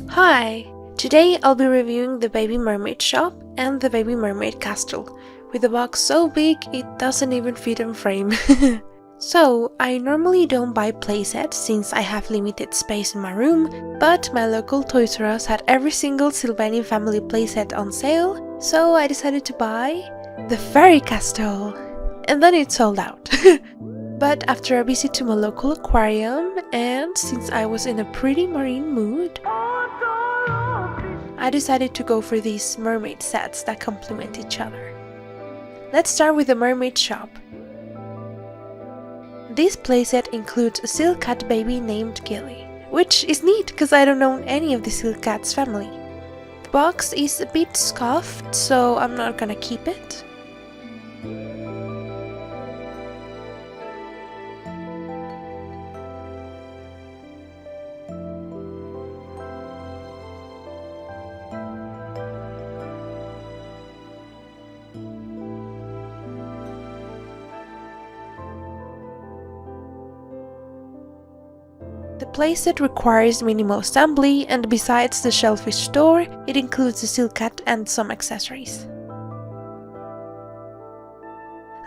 Hi! Today I'll be reviewing the Baby Mermaid Shop and the Baby Mermaid Castle, with a box so big it doesn't even fit in frame. So, I normally don't buy playsets since I have limited space in my room, but my local Toys R Us had every single Sylvanian family playset on sale, so I decided to buy the Fairy Castle, and then it sold out. But after a visit to my local aquarium, and since I was in a pretty marine mood, I decided to go for these mermaid sets that complement each other. Let's start with the Mermaid Shop. This playset includes a silk cat baby named Gilly, which is neat because I don't own any of the silk cat's family. The box is a bit scuffed, so I'm not gonna keep it. The playset requires minimal assembly, and besides the shellfish door, it includes a silk cat and some accessories.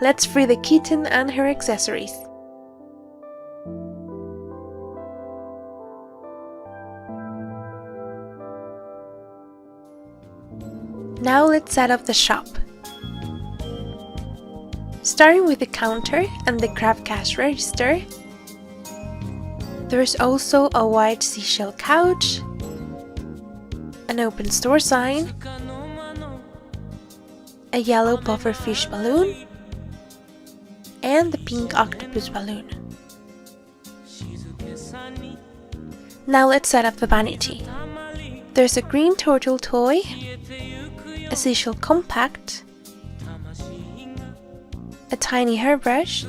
Let's free the kitten and her accessories. Now let's set up the shop. Starting with the counter and the crab cash register, there's also a white seashell couch, an open store sign, a yellow pufferfish balloon, and the pink octopus balloon. Now let's set up the vanity. There's a green turtle toy, a seashell compact, a tiny hairbrush,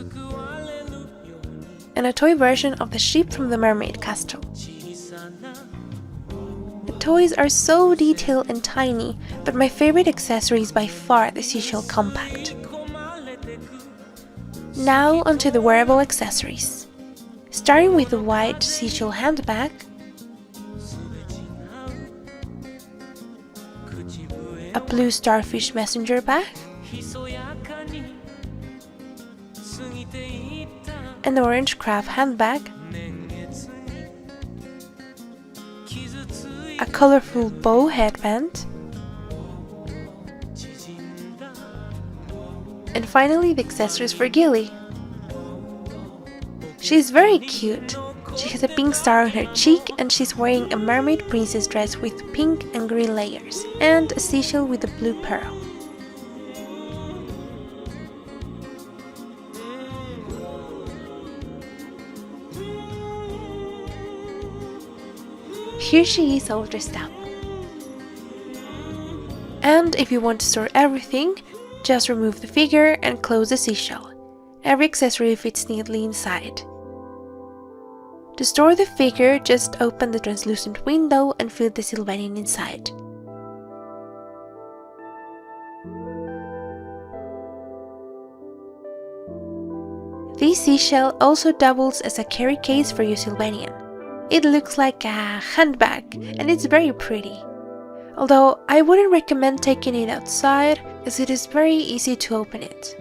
and a toy version of the ship from the Mermaid Castle. The toys are so detailed and tiny, but my favorite accessory is by far the seashell compact. Now onto the wearable accessories. Starting with the white seashell handbag, a blue starfish messenger bag, an orange crab handbag, a colorful bow headband, and finally the accessories for Gilly. She's very cute. She has a pink star on her cheek and she's wearing a mermaid princess dress with pink and green layers, and a seashell with a blue pearl. Here she is all dressed up. And if you want to store everything, just remove the figure and close the seashell. Every accessory fits neatly inside. To store the figure, just open the translucent window and fill the Sylvanian inside. This seashell also doubles as a carry case for your Sylvanian. It looks like a handbag and it's very pretty. Although I wouldn't recommend taking it outside as it is very easy to open it.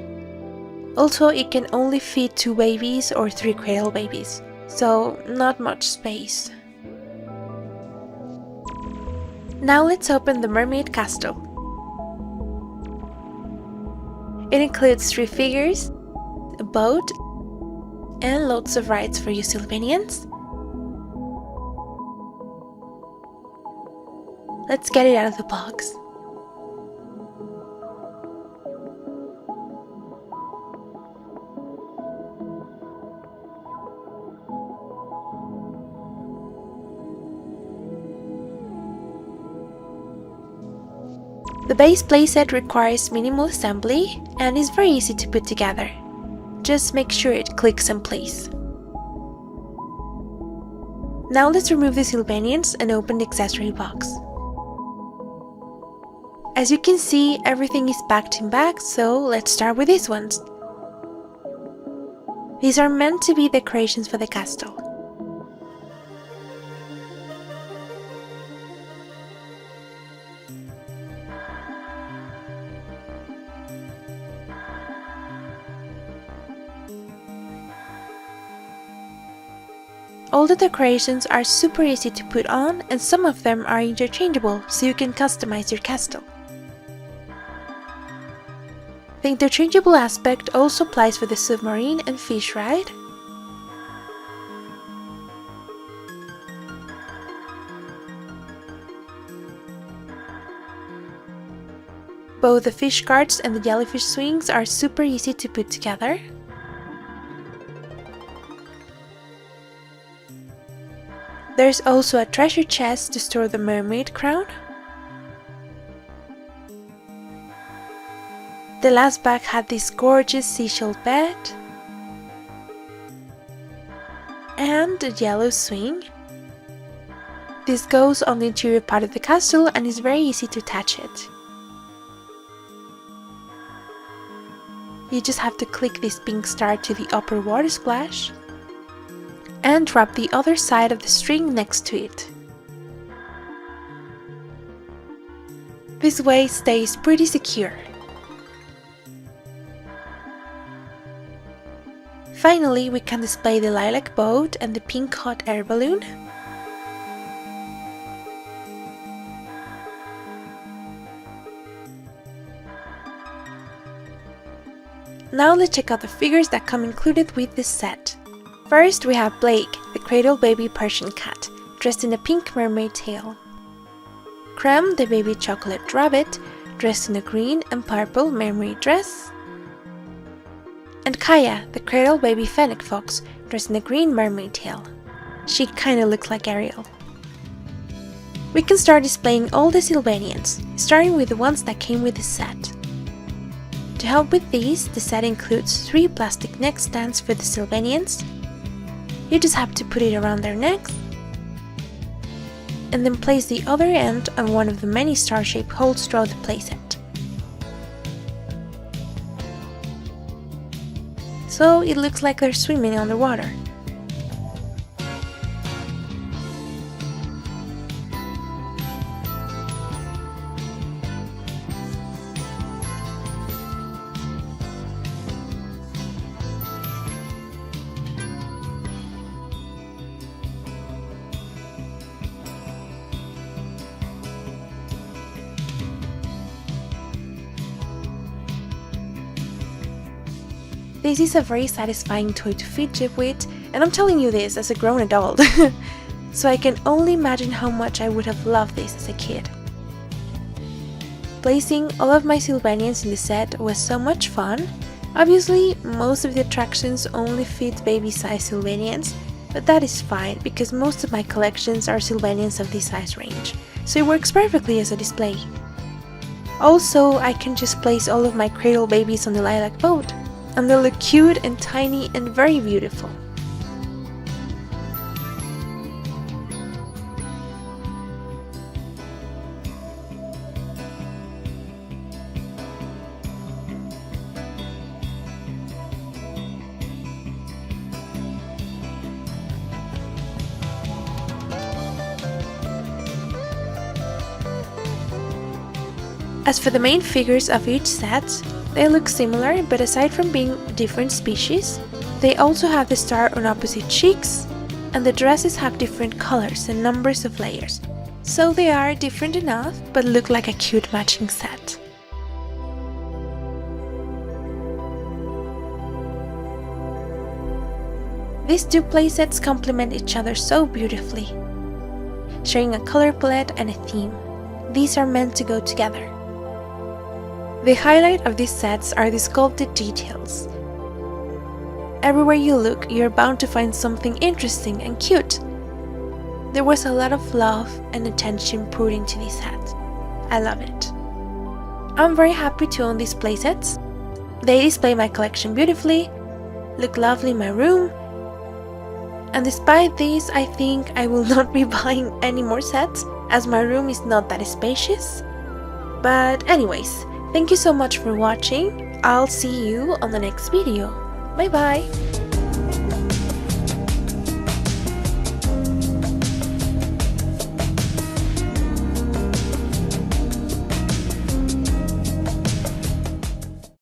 Also, it can only fit 2 babies or 3 cradle babies, so not much space. Now let's open the Mermaid Castle. It includes 3 figures, a boat, and lots of rides for you Sylvanians. Let's get it out of the box. The base playset requires minimal assembly and is very easy to put together. Just make sure it clicks in place. Now let's remove the Sylvanians and open the accessory box. As you can see, everything is packed in bags, so let's start with these ones. These are meant to be decorations for the castle. All the decorations are super easy to put on, and some of them are interchangeable, so you can customize your castle. The interchangeable aspect also applies for the submarine and fish ride. Both the fish carts and the jellyfish swings are super easy to put together. There's also a treasure chest to store the mermaid crown. The last bag had this gorgeous seashell bed and a yellow swing. This goes on the interior part of the castle and is very easy to attach it. You just have to click this pink star to the upper water splash and wrap the other side of the string next to it. This way it stays pretty secure. Finally, we can display the lilac boat and the pink hot air balloon. Now let's check out the figures that come included with this set. First, we have Blake, the cradle baby Persian cat, dressed in a pink mermaid tail. Creme, the baby chocolate rabbit, dressed in a green and purple mermaid dress. And Kaya, the cradle baby fennec fox, dressed in a green mermaid tail. She kinda looks like Ariel. We can start displaying all the Sylvanians, starting with the ones that came with the set. To help with these, the set includes 3 plastic neck stands for the Sylvanians. You just have to put it around their necks and then place the other end on one of the many star-shaped holes throughout the playset. So it looks like they're swimming underwater. This is a very satisfying toy to fidget with, and I'm telling you this as a grown adult, so I can only imagine how much I would have loved this as a kid. Placing all of my Sylvanians in the set was so much fun. Obviously, most of the attractions only fit baby-size Sylvanians, but that is fine because most of my collections are Sylvanians of this size range, so it works perfectly as a display. Also, I can just place all of my cradle babies on the lilac boat, and they look cute and tiny and very beautiful. As for the main figures of each set, they look similar, but aside from being different species, they also have the star on opposite cheeks, and the dresses have different colors and numbers of layers, so they are different enough, but look like a cute matching set. These two playsets complement each other so beautifully, sharing a color palette and a theme. These are meant to go together. The highlight of these sets are the sculpted details. Everywhere you look, you're bound to find something interesting and cute. There was a lot of love and attention put into these sets. I love it. I'm very happy to own these playsets. They display my collection beautifully, look lovely in my room, And despite this, I think I will not be buying any more sets as my room is not that spacious. But anyways, thank you so much for watching. I'll see you on the next video. Bye bye!